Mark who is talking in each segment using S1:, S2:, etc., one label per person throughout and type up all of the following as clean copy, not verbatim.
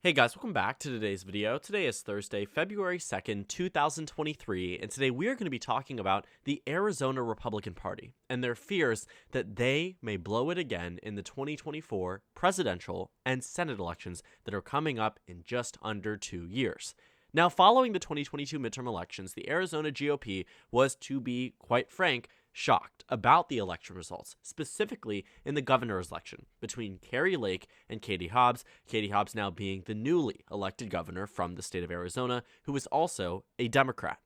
S1: Hey guys, welcome back to today's video. Today is Thursday, February 2nd, 2023, and today we are going to be talking about the Arizona Republican Party and their fears that they may blow it again in the 2024 presidential and Senate elections that are coming up in just under 2 years. Now, following the 2022 midterm elections, the Arizona GOP was, to be quite frank, shocked about the election results, specifically in the governor's election between Kari Lake and Katie Hobbs. Katie Hobbs now being the newly elected governor from the state of Arizona, who is also a Democrat.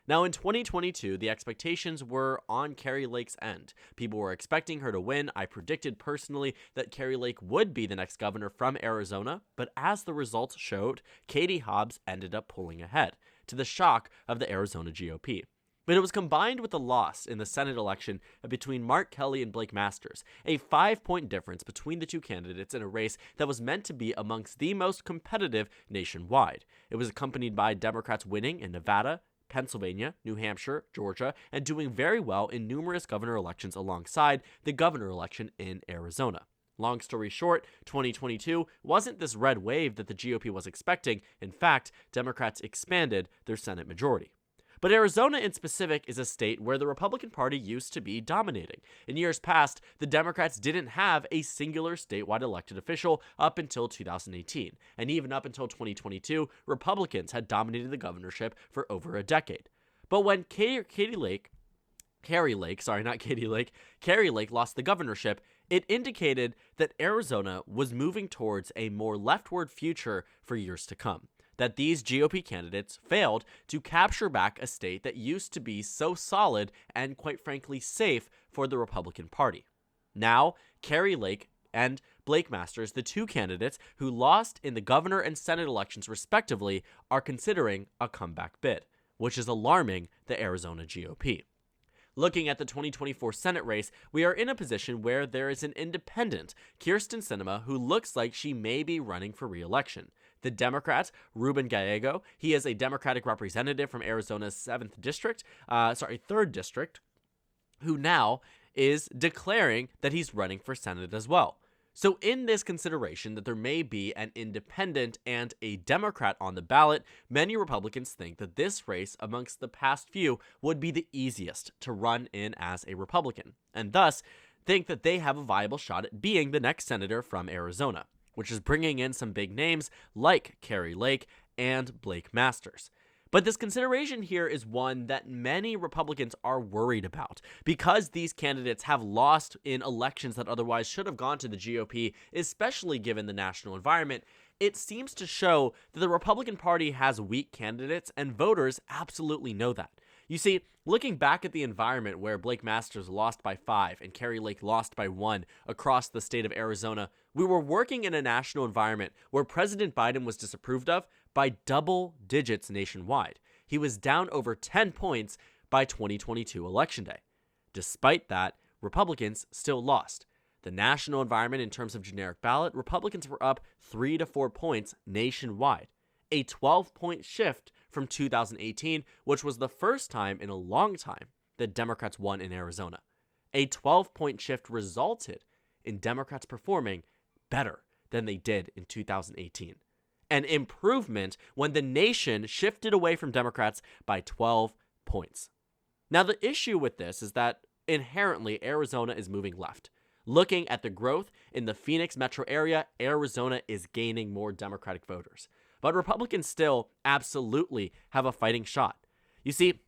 S1: Now, in 2022, the expectations were on Kari Lake's end. People were expecting her to win. I predicted personally that Kari Lake would be the next governor from Arizona, but as the results showed, Katie Hobbs ended up pulling ahead, to the shock of the Arizona GOP. But it was combined with the loss in the Senate election between Mark Kelly and Blake Masters, a 5-point difference between the two candidates in a race that was meant to be amongst the most competitive nationwide. It was accompanied by Democrats winning in Nevada, Pennsylvania, New Hampshire, Georgia, and doing very well in numerous governor elections alongside the governor election in Arizona. Long story short, 2022 wasn't this red wave that the GOP was expecting. In fact, Democrats expanded their Senate majority. But Arizona in specific is a state where the Republican Party used to be dominating. In years past, the Democrats didn't have a singular statewide elected official up until 2018. And even up until 2022, Republicans had dominated the governorship for over a decade. But when Kari Lake lost the governorship, it indicated that Arizona was moving towards a more leftward future for years to come. That these GOP candidates failed to capture back a state that used to be so solid and, quite frankly, safe for the Republican Party. Now, Kari Lake and Blake Masters, the two candidates who lost in the governor and Senate elections respectively, are considering a comeback bid, which is alarming the Arizona GOP. Looking at the 2024 Senate race, we are in a position where there is an independent, Kyrsten Sinema, who looks like she may be running for re-election. The Democrat, Ruben Gallego, he is a Democratic representative from Arizona's 3rd district, who now is declaring that he's running for Senate as well. So in this consideration that there may be an independent and a Democrat on the ballot, many Republicans think that this race amongst the past few would be the easiest to run in as a Republican, and thus think that they have a viable shot at being the next senator from Arizona, which is bringing in some big names like Kari Lake and Blake Masters. But this consideration here is one that many Republicans are worried about because these candidates have lost in elections that otherwise should have gone to the GOP, especially given the national environment. It seems to show that the Republican Party has weak candidates, and voters absolutely know that. You see, looking back at the environment where Blake Masters lost by 5 and Kari Lake lost by 1 across the state of Arizona, we were working in a national environment where President Biden was disapproved of by double digits nationwide. He was down over 10 points by 2022 Election Day. Despite that, Republicans still lost. The national environment in terms of generic ballot, Republicans were up 3 to 4 points nationwide, a 12-point shift from 2018, which was the first time in a long time that Democrats won in Arizona. A 12-point shift resulted in Democrats performing better than they did in 2018. An improvement when the nation shifted away from Democrats by 12 points. Now, the issue with this is that inherently Arizona is moving left. Looking at the growth in the Phoenix metro area, Arizona is gaining more Democratic voters. But Republicans still absolutely have a fighting shot. You see,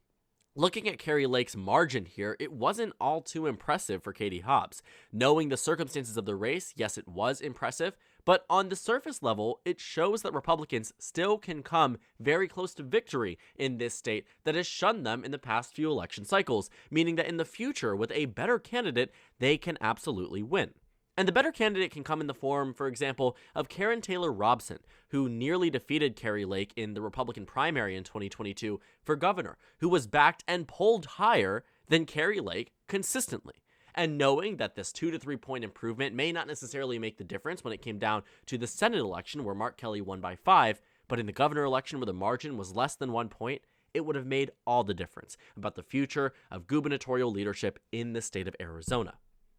S1: looking at Kari Lake's margin here, it wasn't all too impressive for Katie Hobbs. Knowing the circumstances of the race, yes, it was impressive, but on the surface level, it shows that Republicans still can come very close to victory in this state that has shunned them in the past few election cycles, meaning that in the future, with a better candidate, they can absolutely win. And the better candidate can come in the form, for example, of Karen Taylor Robson, who nearly defeated Kari Lake in the Republican primary in 2022 for governor, who was backed and polled higher than Kari Lake consistently. And knowing that this 2 to 3 point improvement may not necessarily make the difference when it came down to the Senate election where Mark Kelly won by 5, but in the governor election where the margin was less than 1 point, it would have made all the difference about the future of gubernatorial leadership in the state of Arizona.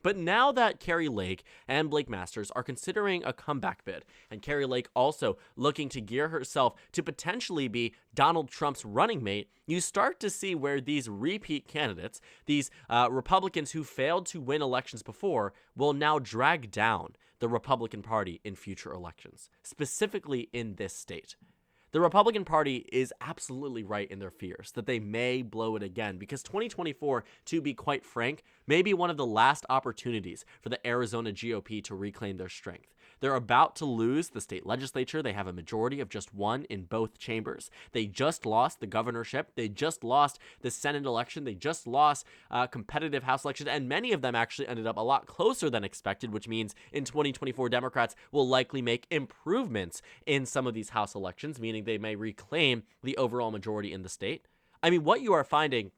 S1: But now that Kari Lake and Blake Masters are considering a comeback bid, and Kari Lake also looking to gear herself to potentially be Donald Trump's running mate, you start to see where these repeat candidates, these Republicans who failed to win elections before, will now drag down the Republican Party in future elections, specifically in this state. The Republican Party is absolutely right in their fears that they may blow it again, because 2024, to be quite frank, may be one of the last opportunities for the Arizona GOP to reclaim their strength. They're about to lose the state legislature. They have a majority of just one in both chambers. They just lost the governorship. They just lost the Senate election. They just lost competitive House elections, and many of them actually ended up a lot closer than expected, which means in 2024, Democrats will likely make improvements in some of these House elections, meaning they may reclaim the overall majority in the state. I mean, what you are finding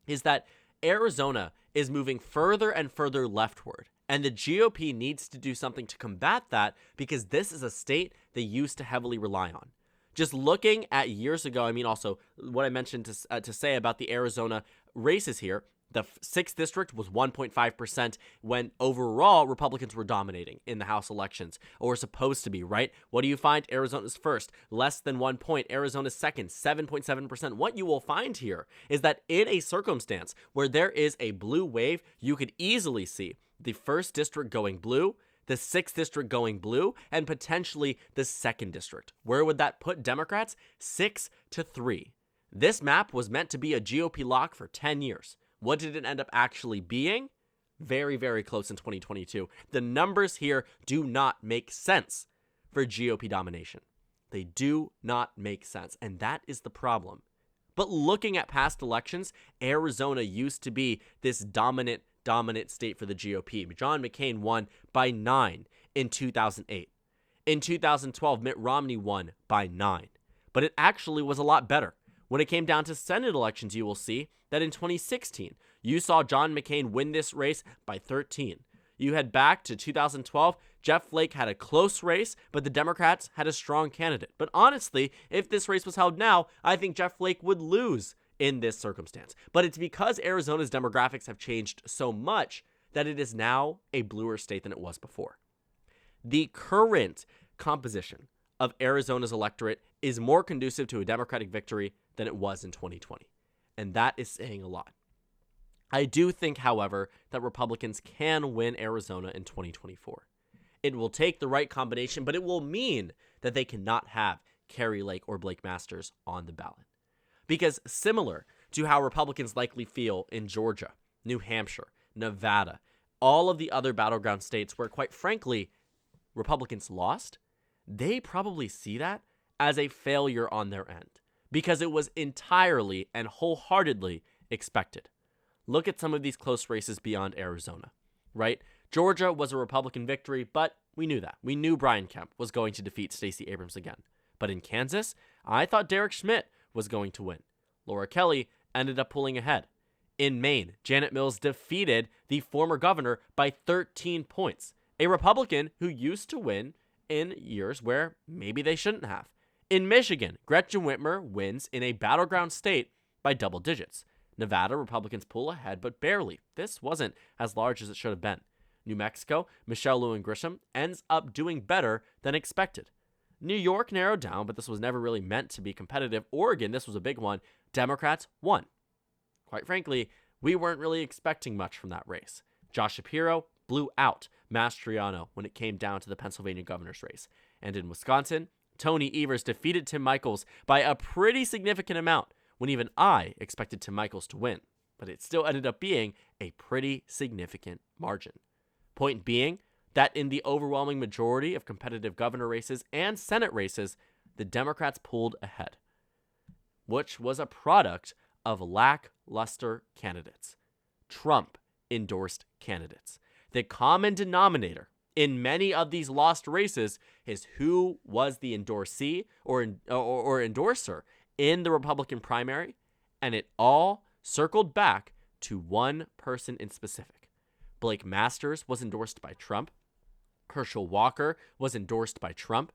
S1: is that Arizona is moving further and further leftward. And the GOP needs to do something to combat that, because this is a state they used to heavily rely on. Just looking at years ago, I mean, also what I mentioned to say about the Arizona races here, the 6th district was 1.5% when overall Republicans were dominating in the House elections, or were supposed to be, right? What do you find? Arizona's first, less than 1 point. Arizona's second, 7.7%. What you will find here is that in a circumstance where there is a blue wave, you could easily see the 1st district going blue, the 6th district going blue, and potentially the 2nd district. Where would that put Democrats? 6-3. This map was meant to be a GOP lock for 10 years. What did it end up actually being? Very, very close in 2022. The numbers here do not make sense for GOP domination. They do not make sense, and that is the problem. But looking at past elections, Arizona used to be this dominant state for the GOP. John McCain won by 9 in 2008. In 2012, Mitt Romney won by 9. But it actually was a lot better. When it came down to Senate elections, you will see that in 2016, you saw John McCain win this race by 13. You head back to 2012, Jeff Flake had a close race, but the Democrats had a strong candidate. But honestly, if this race was held now, I think Jeff Flake would lose in this circumstance. But it's because Arizona's demographics have changed so much that it is now a bluer state than it was before. The current composition of Arizona's electorate is more conducive to a Democratic victory than it was in 2020. And that is saying a lot. I do think, however, that Republicans can win Arizona in 2024. It will take the right combination, but it will mean that they cannot have Kari Lake or Blake Masters on the ballot. Because similar to how Republicans likely feel in Georgia, New Hampshire, Nevada, all of the other battleground states where, quite frankly, Republicans lost, they probably see that as a failure on their end, because it was entirely and wholeheartedly expected. Look at some of these close races beyond Arizona, right? Georgia was a Republican victory, but we knew that. We knew Brian Kemp was going to defeat Stacey Abrams again. But in Kansas, I thought Derek Schmidt was going to win. Laura Kelly ended up pulling ahead. In Maine, Janet Mills defeated the former governor by 13 points, a Republican who used to win in years where maybe they shouldn't have. In Michigan, Gretchen Whitmer wins in a battleground state by double digits. Nevada, Republicans pull ahead, but barely. This wasn't as large as it should have been. New Mexico, Michelle Lewin Grisham ends up doing better than expected. New York narrowed down, but this was never really meant to be competitive. Oregon, this was a big one. Democrats won. Quite frankly, we weren't really expecting much from that race. Josh Shapiro blew out Mastriano when it came down to the Pennsylvania governor's race. And in Wisconsin, Tony Evers defeated Tim Michels by a pretty significant amount, when even I expected Tim Michels to win. But it still ended up being a pretty significant margin. Point being that in the overwhelming majority of competitive governor races and Senate races, the Democrats pulled ahead, which was a product of lackluster candidates. Trump-endorsed candidates. The common denominator in many of these lost races is who was the endorsee or endorser in the Republican primary, and it all circled back to one person in specific. Blake Masters was endorsed by Trump. Herschel Walker was endorsed by Trump.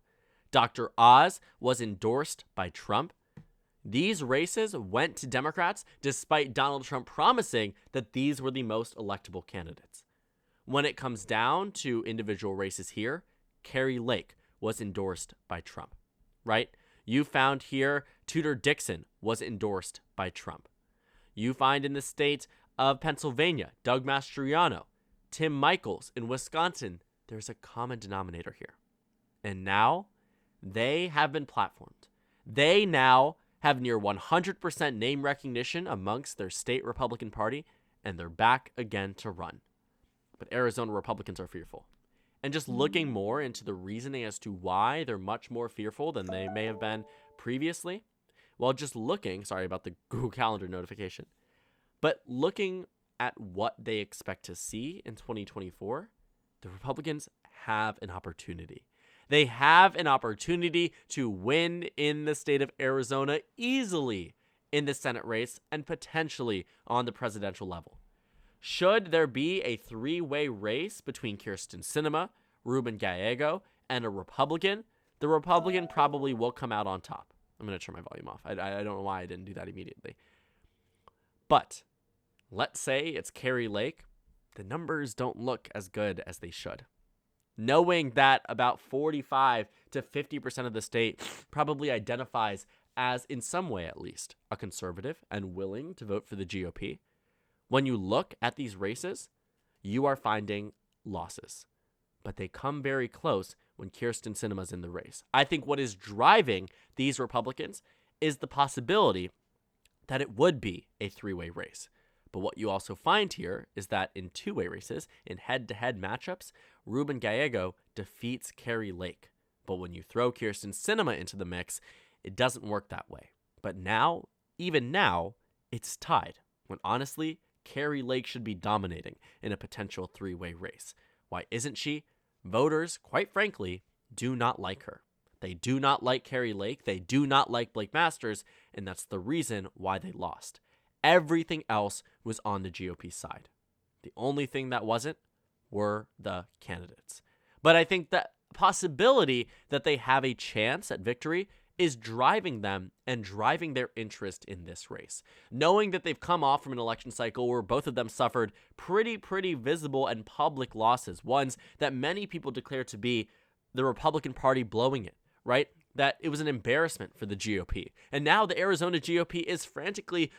S1: Dr. Oz was endorsed by Trump. These races went to Democrats despite Donald Trump promising that these were the most electable candidates. When it comes down to individual races here, Kari Lake was endorsed by Trump, right? You found here Tudor Dixon was endorsed by Trump. You find in the state of Pennsylvania, Doug Mastriano, Tim Michels in Wisconsin. There's a common denominator here. And now they have been platformed. They now have near 100% name recognition amongst their state Republican Party, and they're back again to run. But Arizona Republicans are fearful. And just looking more into the reasoning as to why they're much more fearful than they may have been previously, well, just looking, sorry about the Google Calendar notification, but looking at what they expect to see in 2024, the Republicans have an opportunity. They have an opportunity to win in the state of Arizona easily in the Senate race and potentially on the presidential level. Should there be a three-way race between Kyrsten Sinema, Ruben Gallego, and a Republican, the Republican probably will come out on top. I'm going to turn my volume off. I don't know why I didn't do that immediately. But let's say it's Kari Lake. The numbers don't look as good as they should. Knowing that about 45 to 50% of the state probably identifies as, in some way at least, a conservative and willing to vote for the GOP, when you look at these races, you are finding losses. But they come very close when Kyrsten Sinema's in the race. I think what is driving these Republicans is the possibility that it would be a three-way race. But what you also find here is that in two-way races, in head-to-head matchups, Ruben Gallego defeats Kari Lake. But when you throw Kyrsten Sinema into the mix, it doesn't work that way. But now, even now, it's tied. When honestly, Kari Lake should be dominating in a potential three-way race. Why isn't she? Voters, quite frankly, do not like her. They do not like Kari Lake. They do not like Blake Masters, and that's the reason why they lost. Everything else was on the GOP side. The only thing that wasn't were the candidates. But I think that possibility that they have a chance at victory is driving them and driving their interest in this race. Knowing that they've come off from an election cycle where both of them suffered pretty visible and public losses, ones that many people declare to be the Republican Party blowing it, right? That it was an embarrassment for the GOP. And now the Arizona GOP is frantically,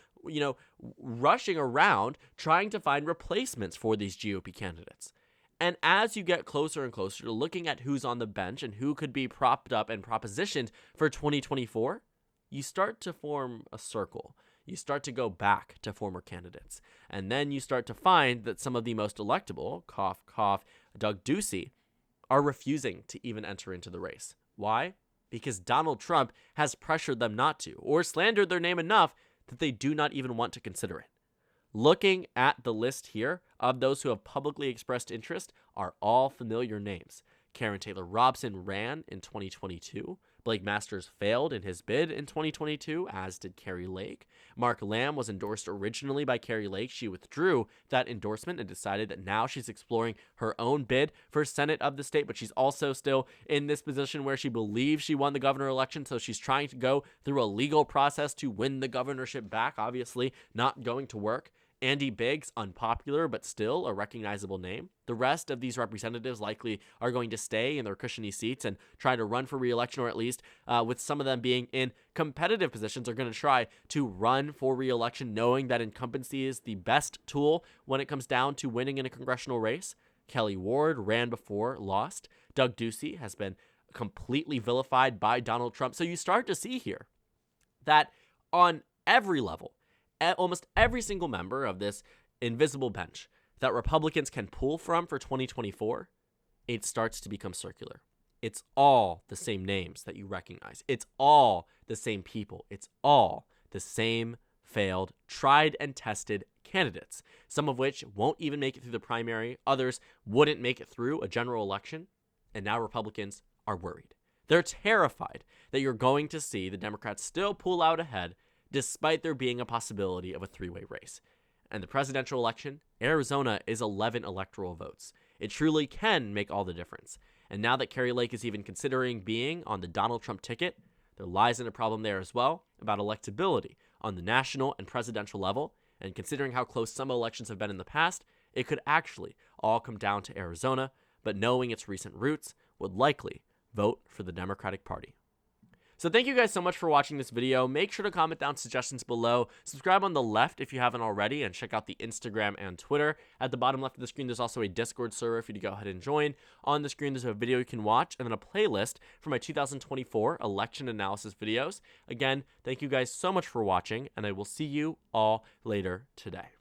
S1: rushing around trying to find replacements for these GOP candidates. And as you get closer and closer to looking at who's on the bench and who could be propped up and propositioned for 2024, you start to form a circle. You start to go back to former candidates. And then you start to find that some of the most electable, cough, cough, Doug Ducey, are refusing to even enter into the race. Why? Because Donald Trump has pressured them not to, or slandered their name enough that they do not even want to consider it. Looking at the list here of those who have publicly expressed interest are all familiar names. Karen Taylor Robson ran in 2022. Blake Masters failed in his bid in 2022, as did Kari Lake. Mark Lamb was endorsed originally by Kari Lake. She withdrew that endorsement and decided that now she's exploring her own bid for Senate of the state, but she's also still in this position where she believes she won the governor election, so she's trying to go through a legal process to win the governorship back. Obviously, not going to work. Andy Biggs, unpopular, but still a recognizable name. The rest of these representatives likely are going to stay in their cushiony seats and try to run for re-election, or at least with some of them being in competitive positions, are going to try to run for re-election, knowing that incumbency is the best tool when it comes down to winning in a congressional race. Kelly Ward ran before, lost. Doug Ducey has been completely vilified by Donald Trump. So you start to see here that on every level, almost every single member of this invisible bench that Republicans can pull from for 2024, it starts to become circular. It's all the same names that you recognize. It's all the same people. It's all the same failed, tried and tested candidates, some of which won't even make it through the primary. Others wouldn't make it through a general election. And now Republicans are worried. They're terrified that you're going to see the Democrats still pull out ahead despite there being a possibility of a three-way race. And the presidential election, Arizona is 11 electoral votes. It truly can make all the difference. And now that Kari Lake is even considering being on the Donald Trump ticket, there lies in a problem there as well about electability on the national and presidential level. And considering how close some elections have been in the past, it could actually all come down to Arizona, but knowing its recent roots, would likely vote for the Democratic Party. So thank you guys so much for watching this video. Make sure to comment down suggestions below. Subscribe on the left if you haven't already, and check out the Instagram and Twitter. At the bottom left of the screen, there's also a Discord server for you to go ahead and join. On the screen, there's a video you can watch, and then a playlist for my 2024 election analysis videos. Again, thank you guys so much for watching, and I will see you all later today.